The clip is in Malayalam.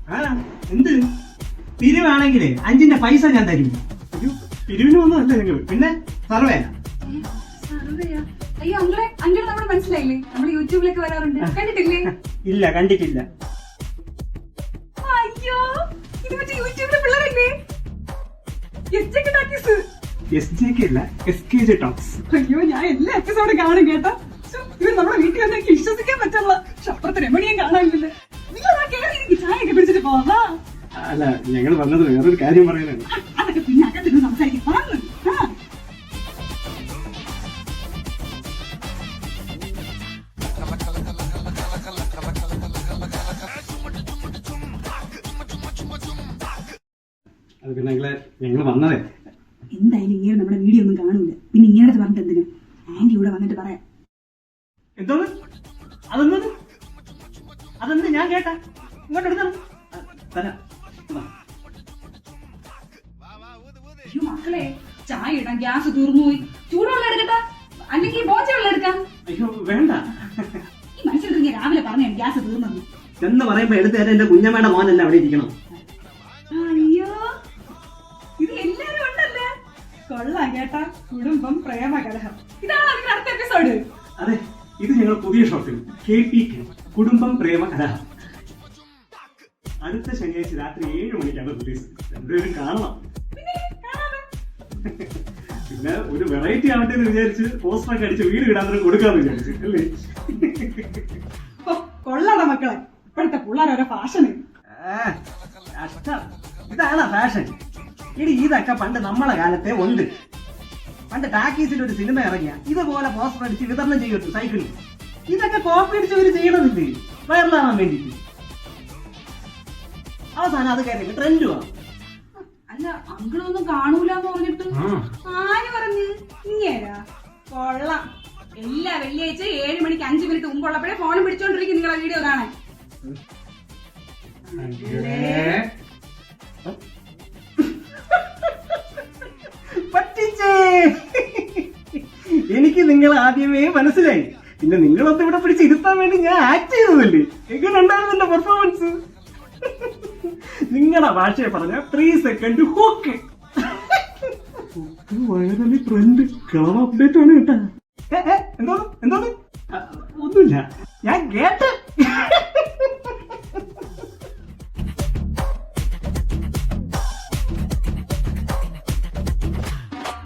ആ എന്ത് പിരിവാണെങ്കിലേ 5ന്റെ പൈസ ഞാൻ തരും. പിരിവിന് വന്നതല്ലേ നിങ്ങൾ, പിന്നെ സർവേ. അയ്യോ അങ്ങളെ അങ്ങളെ നമ്മൾ മനസ്സിലായില്ലേ, നമ്മൾ യൂട്യൂബിലൊക്കെ വരാറുണ്ട്, കണ്ടിട്ടില്ലേ? ഇല്ല, കണ്ടിട്ടില്ല. അയ്യോ ഇത് മറ്റേ യൂട്യൂബിലെ പിള്ളേരല്ലേ? അയ്യോ ഞാൻ എല്ലാ എപ്പിസോഡും കാണും കേട്ടോ. ഇവർ നമ്മുടെ വീട്ടിൽ വന്ന് എനിക്ക് വിശ്വസിക്കാൻ പറ്റുള്ള അപ്പുറത്ത് രമണിയും കാണാനില്ല. നിങ്ങൾ കേറി എനിക്ക് ചായയൊക്കെ പിടിച്ചിട്ട് പോവാ. അല്ല, ഞങ്ങൾ വന്നത് വേറൊരു കാര്യം പറയാനാണ്. അതൊക്കെ പിന്നെ അകത്തിരുന്ന് സംസാരിക്കും. അത് പിന്നെ ഞങ്ങൾ വന്നതേ എന്തായാലും ഇങ്ങനെ നമ്മുടെ വീഡിയോ ഒന്നും കാണൂല. പിന്നെ ഇങ്ങനെ പറഞ്ഞിട്ട് എന്തിനാ? ആന്റി ഇവിടെ വന്നിട്ട് പറയാം. എന്തോന്ന് അതെന്തോന്ന് അതെന്ത് ഞാൻ കേട്ടാ ഇങ്ങോട്ട് എടുക്കണം. അയ്യോ മക്കളെ, ചായ ഇടാം, ഗ്യാസ് തീർന്നു പോയി. ചൂടുവെള്ളം എടുക്കട്ടാ, അല്ലെങ്കിൽ ബോച്ച വെള്ളം എടുക്കാം? അയ്യോ വേണ്ട. ഈ മനുഷ്യർക്ക് ഞാൻ രാവിലെ പറഞ്ഞു ഗ്യാസ് തീർന്നു എന്ന് പറയുമ്പോ എടുത്തു തരാൻ എന്റെ കുഞ്ഞമ്മയുടെ മോനല്ല അവിടെ ഇരിക്കണം. അയ്യോ ഇത് എല്ലാരും ഉണ്ടല്ലേ, കൊള്ളാം കേട്ടാ. കുടുംബം പ്രേമ കലഹം, ഇതാണ് അതിന്റെ അടുത്ത എപ്പിസോഡ്. അതെ, ഇത് ഞങ്ങൾ പുതിയ ഷോപ്പിൽ KPK കുടുംബം പ്രേമ കലഹം. അടുത്ത ശനിയാഴ്ച രാത്രി 7 മണിക്കാണ് റിലീസ്. രണ്ടുപേരും കാണണം. പിന്നെ ഒരു വെറൈറ്റി ആവട്ടെ എന്ന് വിചാരിച്ച് പോസ്റ്ററൊക്കെ അടിച്ച് വീട് ഇടാൻ കൊടുക്കാന്ന് വിചാരിച്ചു അല്ലേ? കൊള്ളാടാ മക്കളെ, ഇപ്പോഴത്തെ പിള്ളേരോരോ ഫാഷന്. ഇതാണ് ഫാഷൻ. ഇനി ഇതൊക്കെ പണ്ട് നമ്മളെ കാലത്തെ ഉണ്ട്. പണ്ട് ടാക്കീസിൽ ഒരു സിനിമ ഇറങ്ങിയ ഇതുപോലെ പോസ്റ്റർ അടിച്ച് വിതരണം ചെയ്യും സൈക്കിളിൽ. ഇതൊക്കെ കോപ്പി അടിച്ച് ഇവര് ചെയ്യണമെന്നില്ലേ, വൈറലാവാൻ വേണ്ടിട്ട്. അവസാനം അത് കയറി ട്രെൻഡുമാണ്. അല്ല അങ്കിളൊന്നും കാണൂലെന്ന് പറഞ്ഞിട്ട് ആര് പറഞ്ഞു? ഇങ്ങേരാ കൊള്ളാം. എല്ലാ വെള്ളിയാഴ്ച 7 മണിക്ക് 5 മിനിറ്റ് മുമ്പുള്ളപ്പോഴേ ഫോൺ പിടിച്ചോണ്ടിരിക്കും നിങ്ങളെ വീഡിയോ കാണാൻ. പറ്റിച്ചേ, എനിക്ക് നിങ്ങൾ ആദ്യമേ മനസ്സിലായി. പിന്നെ നിങ്ങളൊന്നും ഇവിടെ പിടിച്ച് ഇരുത്താൻ വേണ്ടി ഞാൻ ആക്ട് ചെയ്തതല്ലേ. എങ്ങനെ ഉണ്ടായിരുന്നു എന്റെ പെർഫോമൻസ്? നിങ്ങളുടെ ഭാഷയെ പറഞ്ഞ 3 second hook. Virally trend colour update ആണ് കേട്ടാ. എന്തോന്ന് ഒന്നുമില്ല, ഞാൻ കേട്ട്.